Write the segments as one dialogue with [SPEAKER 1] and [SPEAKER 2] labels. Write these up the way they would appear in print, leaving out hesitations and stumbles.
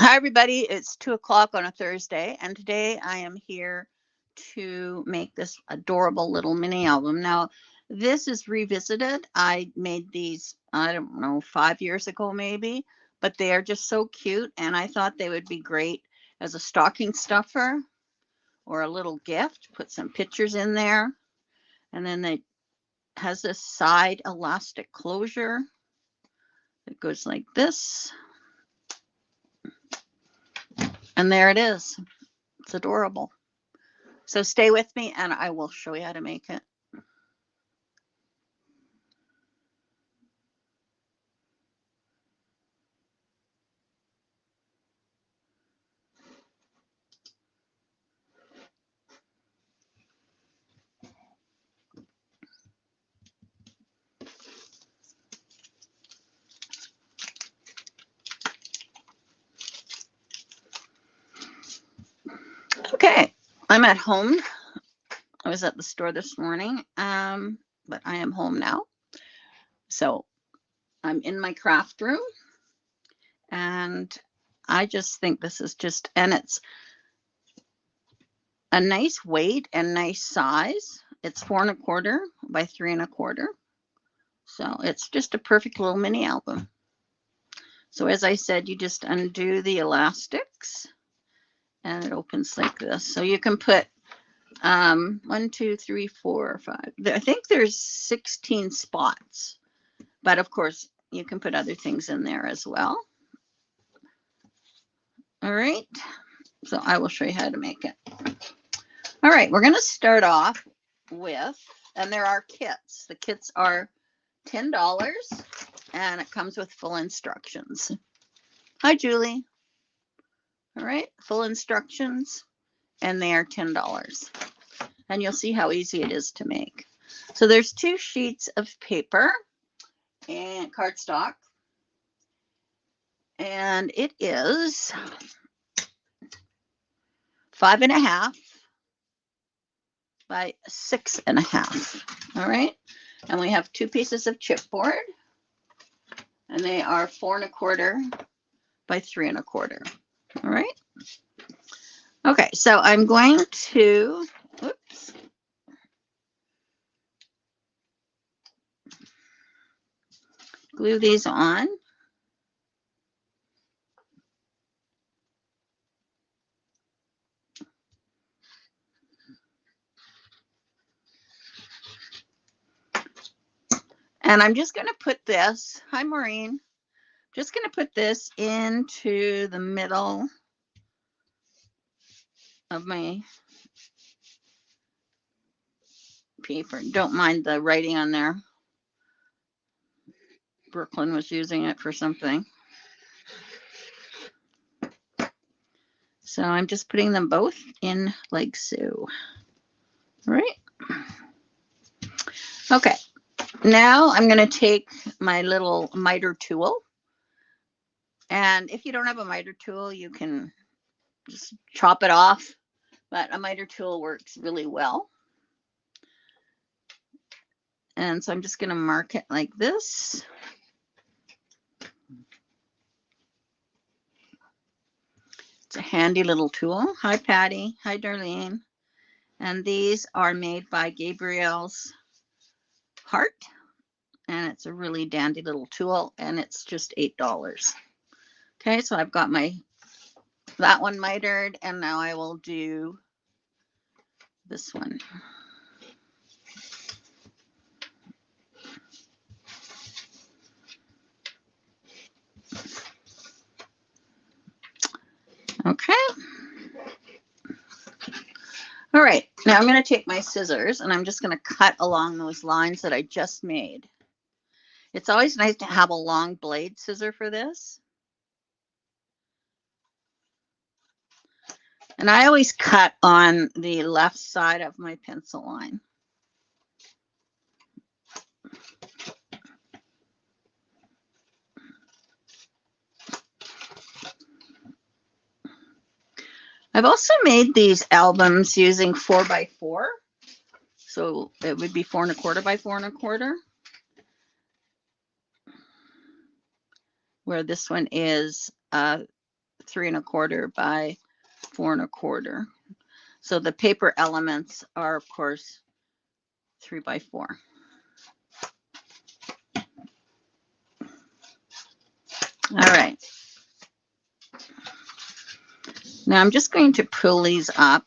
[SPEAKER 1] Hi, everybody. It's 2 o'clock on a Thursday, and today I am here to make this adorable little mini album. Now, this is revisited. I made these, I don't know, 5 years ago maybe, but they are just so cute, and I thought they would be great as a stocking stuffer or a little gift. Put some pictures in there, and then it has this side elastic closure that goes like this. And there it is. It's adorable. So stay with me and I will show you how to make it. Okay, I'm at home. I was at the store this morning, but I am home now. So I'm in my craft room, and I just think this is just, and it's a nice weight and nice size. It's 4¼ by 3¼ So it's just a perfect little mini album. So as I said, you just undo the elastics and it opens like this. So you can put 1, 2, 3, 4, 5. I think there's 16 spots, but of course you can put other things in there as well. All right, so I will show you how to make it. All right, we're going to start off with, and there are kits. The kits are $10, and it comes with full instructions. Hi, Julie. All right, full instructions, and they are $10. And you'll see how easy it is to make. So there's 2 sheets of paper and cardstock, and it is 5½ by 6½. All right, and we have 2 pieces of chipboard, and they are 4¼ by 3¼ All right. Okay, so I'm going to, oops, glue these on. And I'm just going to put this, hi Maureen, just going to put this into the middle of my paper. Don't mind the writing on there. Brooklyn was using it for something. So I'm just putting them both in like so. All right. Okay. Now I'm going to take my little miter tool. And if you don't have a miter tool, you can just chop it off. But a miter tool works really well. And so I'm just going to mark it like this. It's a handy little tool. Hi, Patty. Hi, Darlene. And these are made by Gabrielle's Heart. And it's a really dandy little tool. And it's just $8. Okay, so I've got that one mitered. And now I will do this one. Okay. All right, now I'm going to take my scissors and I'm just going to cut along those lines that I just made. It's always nice to have a long blade scissor for this. And I always cut on the left side of my pencil line. I've also made these albums using 4x4. So it would be 4¼ by 4¼ where this one is 3 1/4 by 4 1/4. So the paper elements are, of course, 3 by 4. All right. Now I'm just going to pull these up.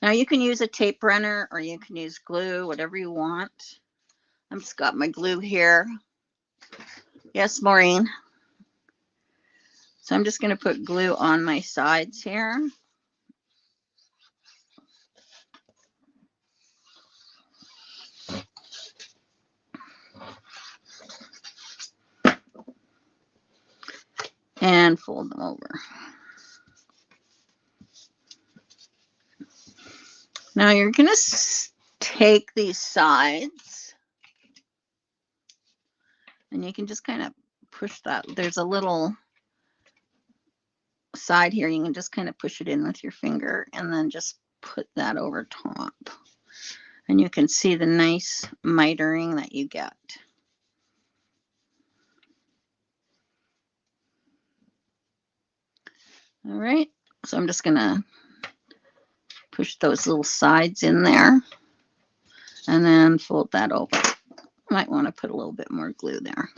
[SPEAKER 1] Now you can use a tape runner or you can use glue, whatever you want. I've just got my glue here. Yes, Maureen. So I'm just going to put glue on my sides here. And fold them over. Now you're going to take these sides and you can just kind of push that. There's a little side here. You can just kind of push it in with your finger and then just put that over top. And you can see the nice mitering that you get. All right, so I'm just gonna push those little sides in there and then fold that over. Might want to put a little bit more glue there.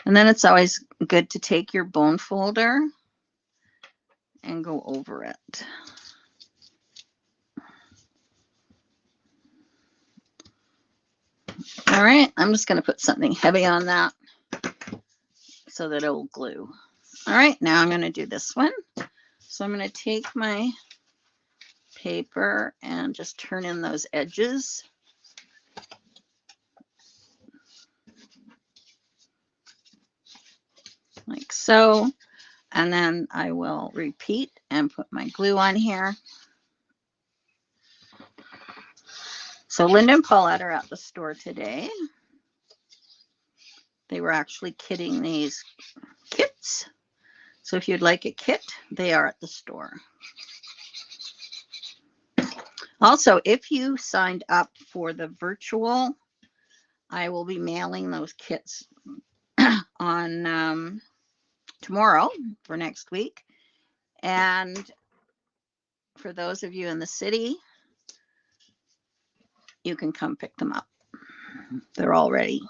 [SPEAKER 1] And then it's always good to take your bone folder and go over it. All right, I'm just gonna put something heavy on that so that it will glue. All right, now I'm gonna do this one. So I'm gonna take my paper and just turn in those edges. Like so. And then I will repeat and put my glue on here. So Linda and Paulette are at the store today. They were actually kitting these kits. So if you'd like a kit, they are at the store. Also, if you signed up for the virtual, I will be mailing those kits on tomorrow for next week. And for those of you in the city, you can come pick them up. They're all ready.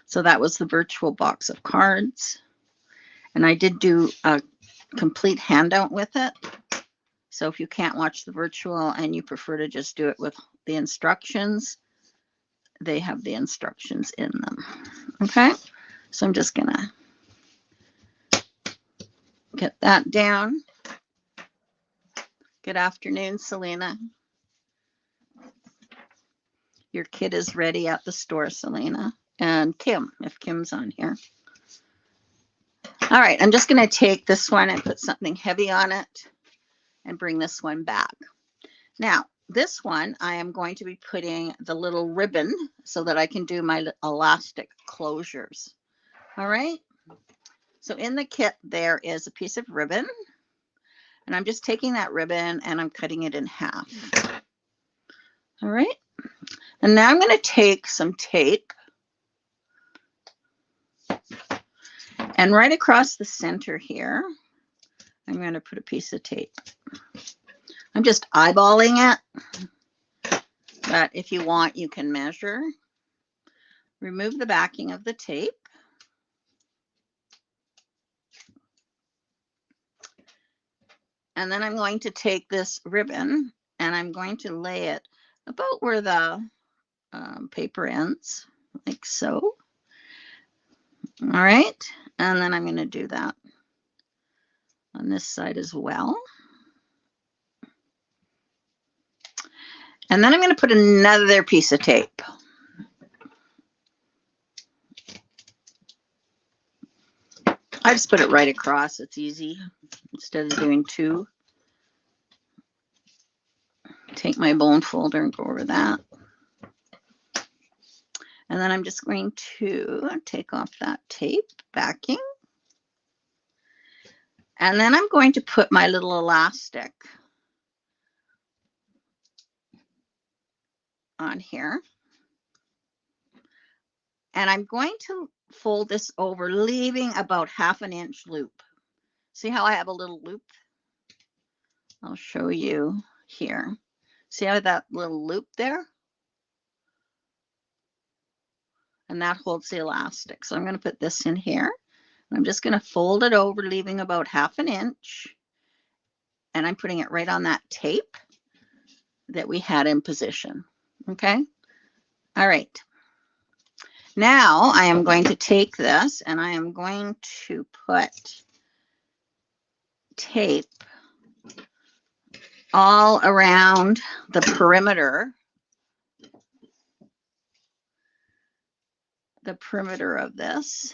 [SPEAKER 1] So that was the virtual box of cards. And I did do a complete handout with it. So if you can't watch the virtual and you prefer to just do it with the instructions, they have the instructions in them. Okay, so I'm just gonna get that down. Good afternoon, Selena. Your kit is ready at the store, Selena. And Kim, if Kim's on here. All right, I'm just gonna take this one and put something heavy on it and bring this one back. Now, this one, I am going to be putting the little ribbon so that I can do my elastic closures. All right. So in the kit, there is a piece of ribbon. And I'm just taking that ribbon and I'm cutting it in half. All right. And now I'm going to take some tape. And right across the center here, I'm going to put a piece of tape. I'm just eyeballing it. But if you want, you can measure. Remove the backing of the tape. And then I'm going to take this ribbon and I'm going to lay it about where the paper ends, like so. All right. And then I'm going to do that on this side as well. And then I'm going to put another piece of tape. I just put it right across. It's easy instead of doing two. Take my bone folder and go over that. And then I'm just going to take off that tape backing. And then I'm going to put my little elastic on here. And I'm going to fold this over, leaving about 1/2 inch loop. See how I have a little loop? I'll show you here. See how that little loop there? And that holds the elastic. So I'm going to put this in here. I'm just going to fold it over, leaving about 1/2 inch. And I'm putting it right on that tape that we had in position. Okay. All right. Now I am going to take this and I am going to put tape all around the perimeter of this.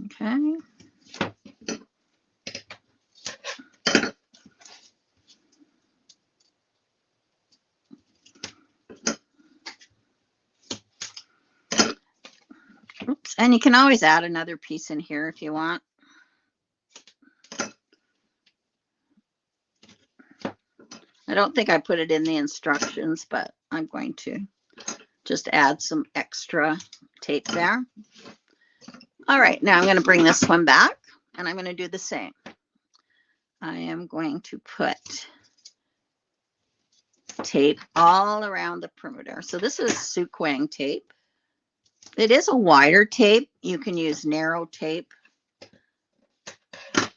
[SPEAKER 1] Okay. Oops. And you can always add another piece in here if you want. I don't think I put it in the instructions, but I'm going to just add some extra tape there. All right, now I'm going to bring this one back and I'm going to do the same. I am going to put tape all around the perimeter. So this is Suquang tape. It is a wider tape. You can use narrow tape.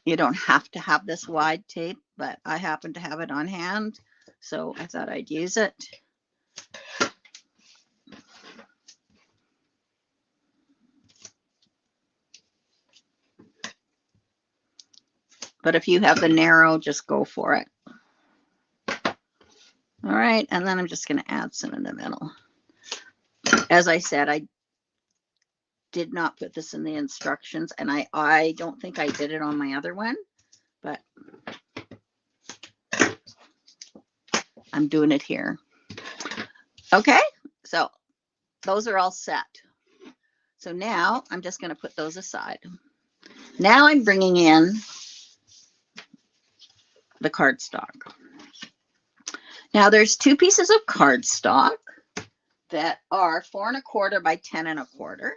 [SPEAKER 1] You don't have to have this wide tape, but I happen to have it on hand, so I thought I'd use it. But if you have the narrow, just go for it. All right, and then I'm just going to add some in the middle. As I said, I did not put this in the instructions, and I don't think I did it on my other one, but I'm doing it here. Okay, so those are all set. So now I'm just going to put those aside. Now I'm bringing in the cardstock. Now there's 2 pieces of cardstock that are 4 1/4 by 10 1/4.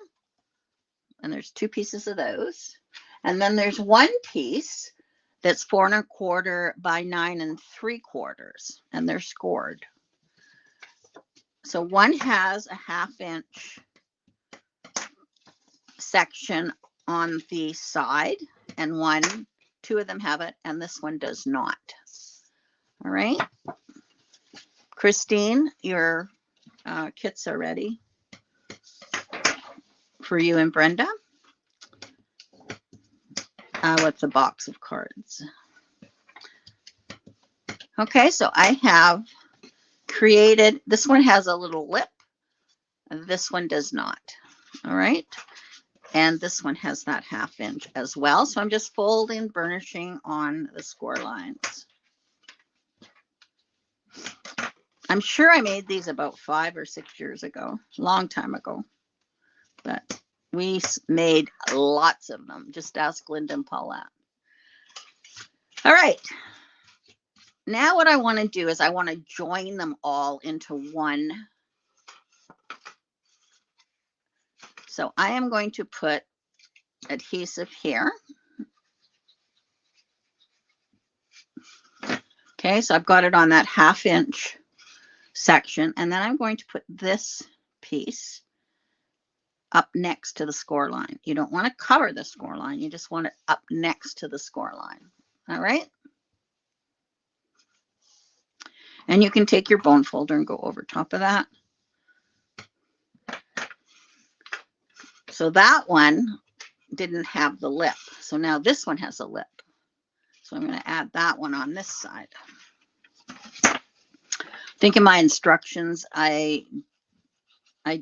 [SPEAKER 1] And there's 2 pieces of those. And then there's 1 piece that's 4 1/4 by 9 3/4. And they're scored. So one has a 1/2 inch section on the side, and 2 of them have it, and this one does not. All right. Christine, your kits are ready for you and Brenda with the box of cards. Okay, so I have created, this one has a little lip, and this one does not. All right. And this one has that 1/2 inch as well. So I'm just folding, burnishing on the score lines. I'm sure I made these about 5 or 6 years ago, long time ago, but we made lots of them. Just ask Linda and Paulette. All right. Now what I want to do is I want to join them all into one. So I am going to put adhesive here. Okay, so I've got it on that 1/2 inch section, and then I'm going to put this piece up next to the score line. You don't want to cover the score line, you just want it up next to the score line. All right. And you can take your bone folder and go over top of that. So that one didn't have the lip. So now this one has a lip. So I'm going to add that one on this side. I think in my instructions, I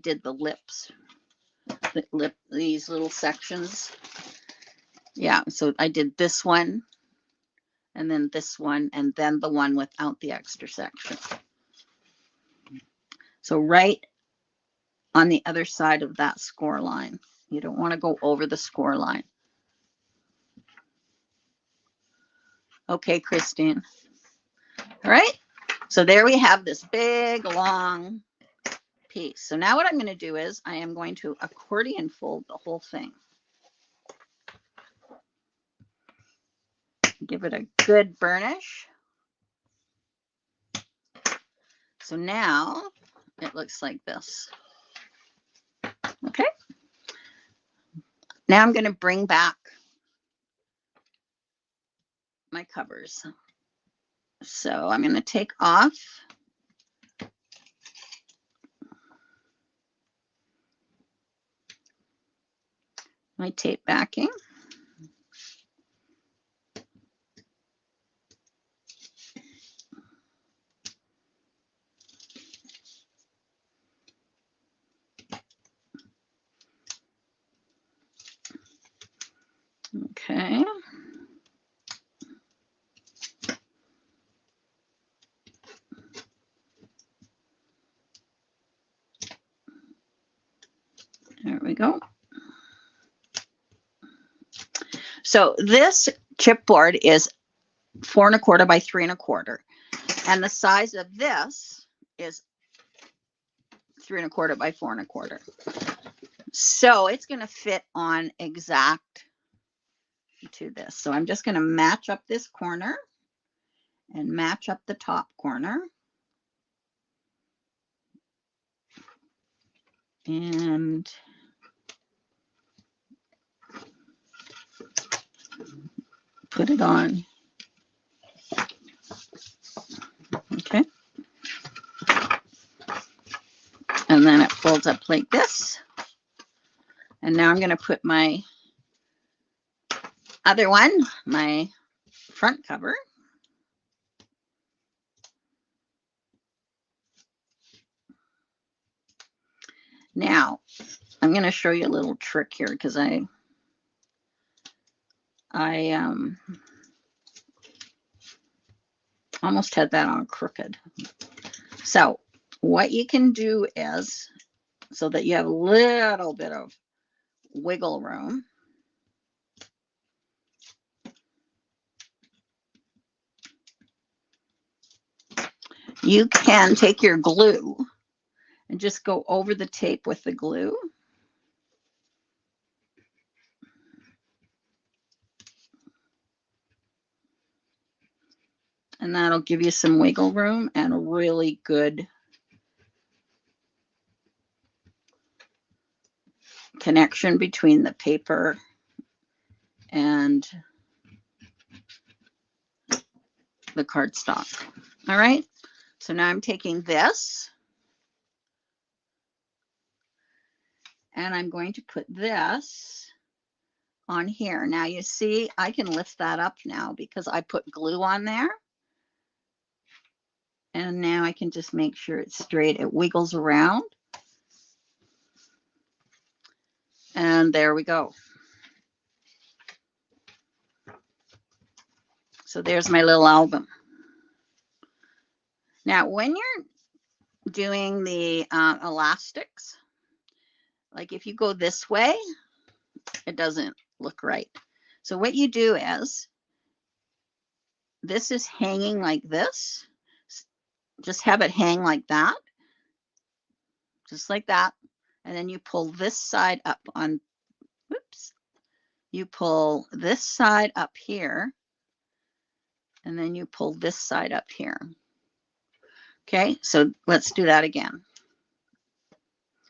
[SPEAKER 1] did the lips, these little sections. Yeah, so I did this one, and then this one, and then the one without the extra section. So right on the other side of that score line. You don't want to go over the score line. Okay, Christine. All right. So there we have this big, long piece. So now what I'm going to do is I am going to accordion fold the whole thing. Give it a good burnish. So now it looks like this. Okay. Now I'm going to bring back my covers. So I'm going to take off my tape backing. Okay. There we go. So this chipboard is 4 1/4 by 3 1/4. And the size of this is 3 1/4 by 4 1/4. So it's going to fit on exact to this. So I'm just going to match up this corner and match up the top corner. And put it on. Okay. And then it folds up like this. And now I'm going to put my other one, my front cover. Now, I'm going to show you a little trick here because I almost had that on crooked. So what you can do is, so that you have a little bit of wiggle room, you can take your glue and just go over the tape with the glue. And that'll give you some wiggle room and a really good connection between the paper and the cardstock. All right. So now I'm taking this and I'm going to put this on here. Now you see, I can lift that up now because I put glue on there. And now I can just make sure it's straight. It wiggles around. And there we go. So there's my little album. Now, when you're doing the elastics, like if you go this way, it doesn't look right. So what you do is, this is hanging like this. Just have it hang like that. Just like that. And then you pull this side up on, whoops. You pull this side up here. And then you pull this side up here. Okay, so let's do that again.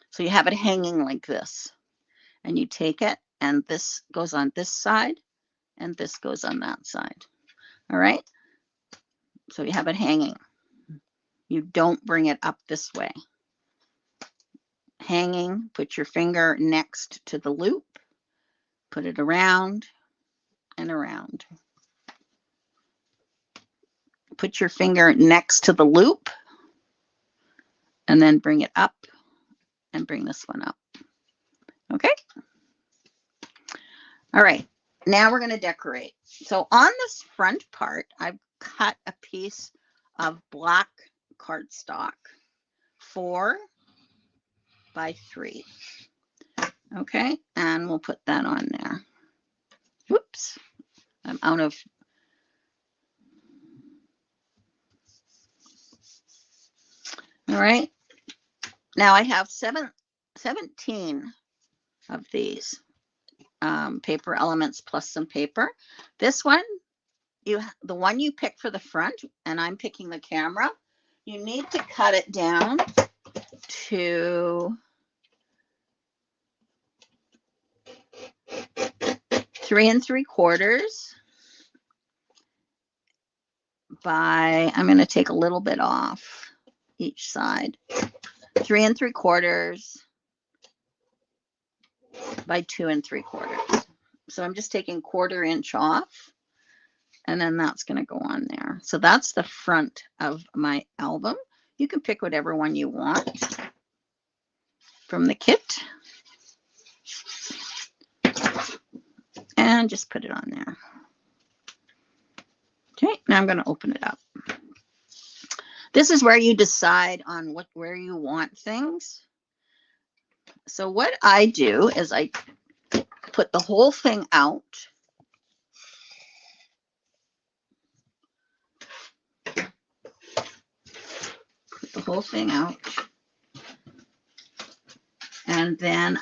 [SPEAKER 1] So you have it hanging like this. And you take it, and this goes on this side, and this goes on that side. All right? So you have it hanging. You don't bring it up this way. Hanging, put your finger next to the loop, put it around and around. Put your finger next to the loop, and then bring it up and bring this one up. Okay? All right, now we're going to decorate. So on this front part, I've cut a piece of black cardstock, 4 by 3. Okay, and we'll put that on there. Whoops, I'm out of All right. Now I have 17 of these paper elements plus some paper. This one, the one you pick for the front, and I'm picking the camera, you need to cut it down to 3 3/4 by, I'm going to take a little bit off each side. 3 3/4 by 2 3/4. So I'm just taking 1/4 inch off, and then that's going to go on there. So that's the front of my album. You can pick whatever one you want from the kit and just put it on there. Okay, now I'm going to open it up. This is where you decide on where you want things. So what I do is I put the whole thing out. Put the whole thing out. And then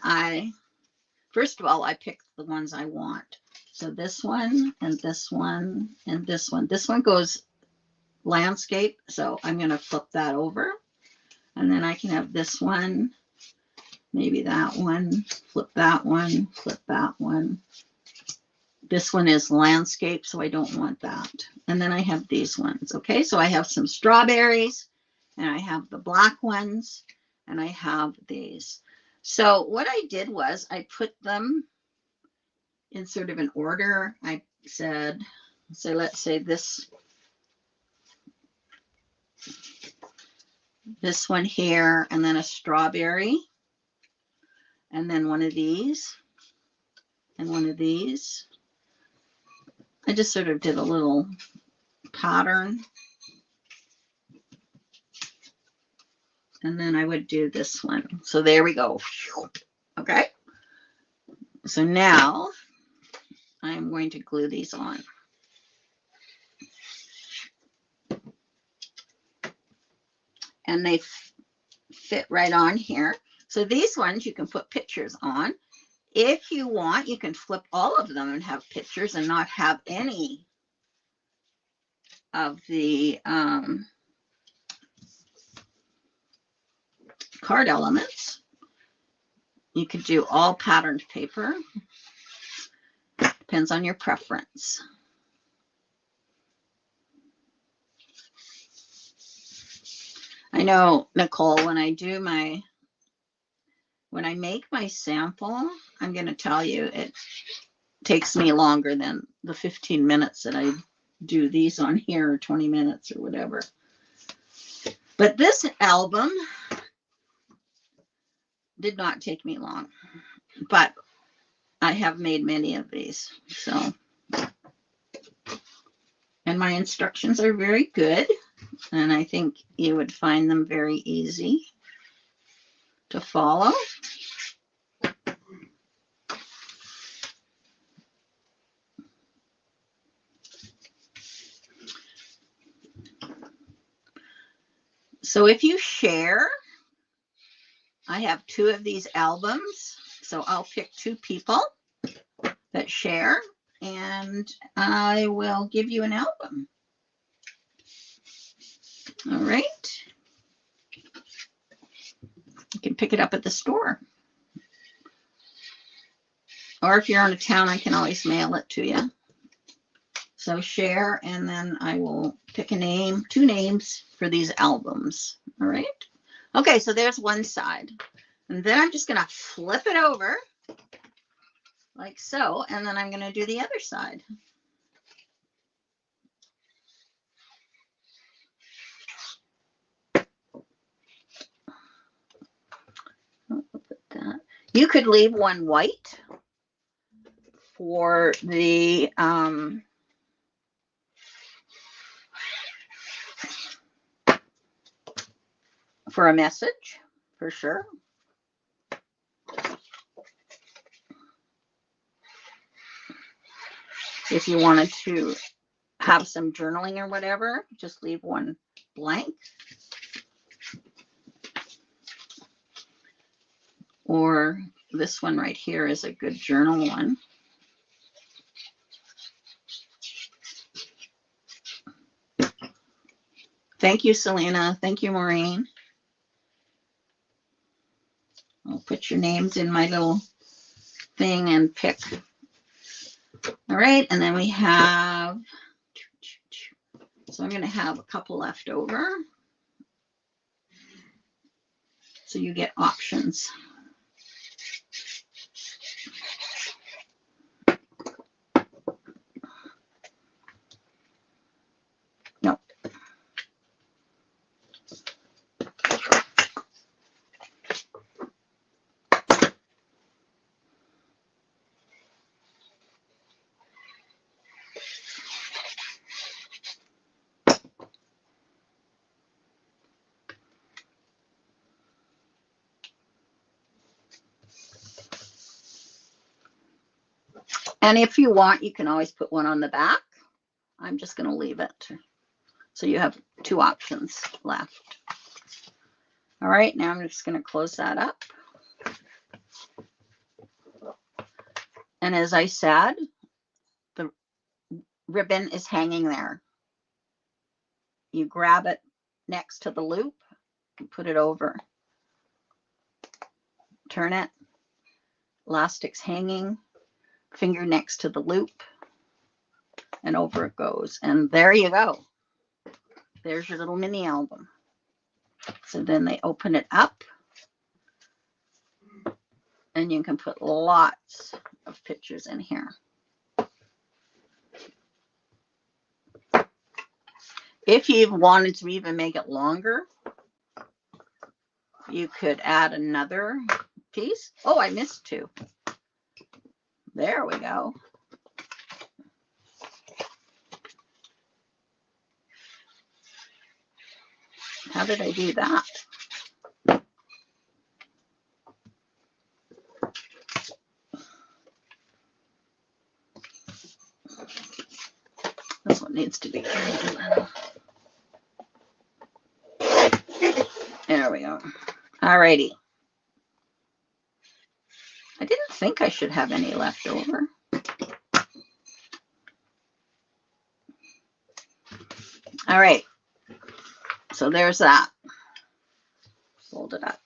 [SPEAKER 1] first of all, I pick the ones I want. So this one and this one and this one. This one goes landscape, so I'm going to flip that over. And then I can have this one, maybe that one, flip that one, flip that one. This one is landscape, so I don't want that. And then I have these ones. Okay, so I have some strawberries, and I have the black ones, and I have these. So what I did was I put them in sort of an order. I said, so let's say this one here, and then a strawberry, and then one of these, and one of these. I just sort of did a little pattern. And then I would do this one. So there we go. Okay. So now I'm going to glue these on. And they fit right on here. So these ones you can put pictures on. If you want, you can flip all of them and have pictures and not have any of the card elements. You could do all patterned paper. Depends on your preference. I know, Nicole, when I make my sample, I'm going to tell you it takes me longer than the 15 minutes that I do these on here, or 20 minutes or whatever. But this album did not take me long, but I have made many of these. So, and my instructions are very good, and I think you would find them very easy to follow. So if you share, I have 2 of these albums, so I'll pick 2 people that share, and I will give you an album. All right. You can pick it up at the store. Or if you're out of town, I can always mail it to you. So share, and then I will pick a name, 2 names for these albums. All right. Okay, so there's one side. And then I'm just going to flip it over like so, and then I'm going to do the other side. I'll put that. You could leave one white for the for a message, for sure. If you wanted to have some journaling or whatever, just leave one blank. or this one right here is a good journal one. Thank you, Selena. Thank you, Maureen. I'll put your names in my little thing and pick. All right, and then we have, so I'm going to have a couple left over. So you get options. No. And if you want, you can always put one on the back. I'm just going to leave it. So you have two options left. All right, now I'm just going to close that up. And as I said, the ribbon is hanging there. You grab it next to the loop and put it over. Turn it. Elastic's hanging. Finger next to the loop. And over it goes. And there you go. There's your little mini album. So then they open it up. And you can put lots of pictures in here. If you wanted to even make it longer, you could add another piece. Oh, I missed two. There we go. How did I do that? This one needs to be carried a little. There we go. All righty. I didn't think I should have any left over. All right. So there's that. Fold it up.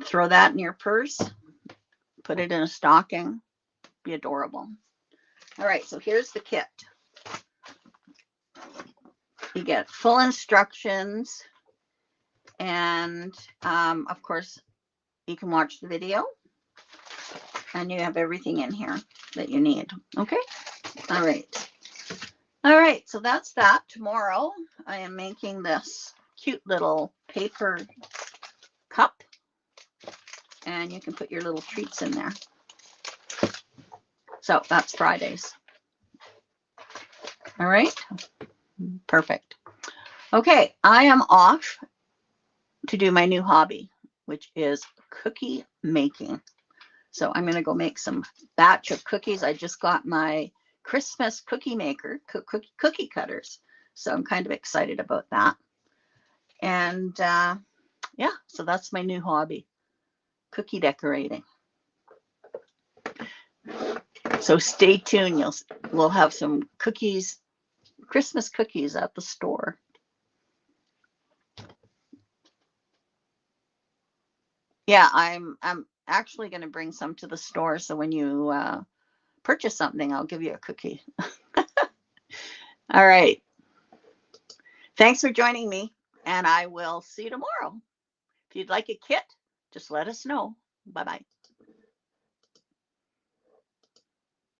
[SPEAKER 1] Throw that in your purse. Put it in a stocking. Be adorable. All right, so here's the kit. You get full instructions, and of course, you can watch the video, and you have everything in here that you need. Okay. All right. All right. So that's that. Tomorrow, I am making this cute little paper cup, and you can put your little treats in there. So that's Fridays. All right. Perfect. Okay. I am off to do my new hobby, which is cookie making. So I'm going to go make some batch of cookies. I just got my Christmas cookie maker, cookie cutters. So I'm kind of excited about that. And yeah, so that's my new hobby, cookie decorating. So stay tuned. We'll have some cookies, Christmas cookies at the store. Yeah, I'm actually going to bring some to the store. So when you purchase something, I'll give you a cookie. All right. Thanks for joining me, and I will see you tomorrow. If you'd like a kit, just let us know. Bye-bye.